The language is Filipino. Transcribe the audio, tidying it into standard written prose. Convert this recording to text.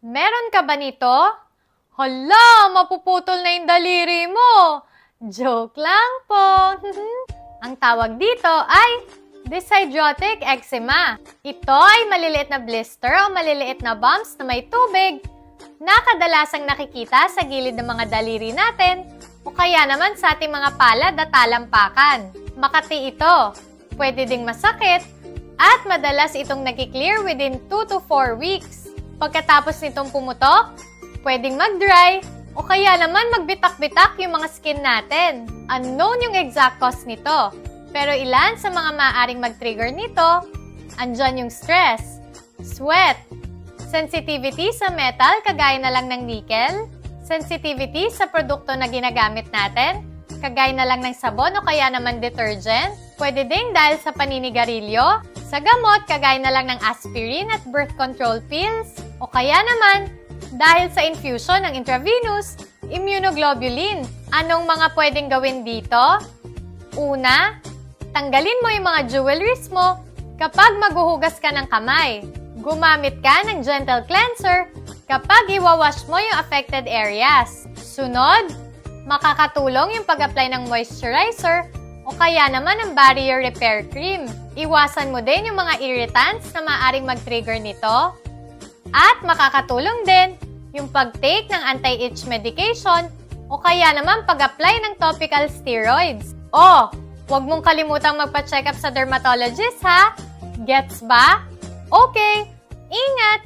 Meron ka ba nito? Hala, mapuputol na yung daliri mo. Joke lang po. Ang tawag dito ay dyshidrotic eczema. Ito ay maliliit na blister o maliliit na bumps na may tubig na kadalasang nakikita sa gilid ng mga daliri natin o kaya naman sa ating mga palad at talampakan. Makati ito, pwede ding masakit at madalas itong nag-clear within 2 to 4 weeks. Pagkatapos nitong pumutok, pwedeng mag-dry o kaya naman magbitak-bitak yung mga skin natin. Unknown yung exact cause nito. Pero ilan sa mga maaaring mag-trigger nito, andyan yung stress, sweat, sensitivity sa metal kagaya na lang ng nickel, sensitivity sa produkto na ginagamit natin, kagaya na lang ng sabon o kaya naman detergent, pwede ding dahil sa paninigarilyo, sa gamot kagaya na lang ng aspirin at birth control pills, o kaya naman dahil sa infusion ng intravenous immunoglobulin. Anong mga pwedeng gawin dito? Una, tanggalin mo yung mga jewelries mo kapag maghuhugas ka ng kamay. Gumamit ka ng gentle cleanser kapag iwawash mo yung affected areas. Sunod, makakatulong yung pag-apply ng moisturizer o kaya naman ng barrier repair cream. Iwasan mo din yung mga irritants na maaaring mag-trigger nito. At makakatulong din yung pag-take ng anti-itch medication o kaya naman pag-apply ng topical steroids. Oh, huwag mong kalimutang magpa-check up sa dermatologist ha? Gets ba? Okay, ingat!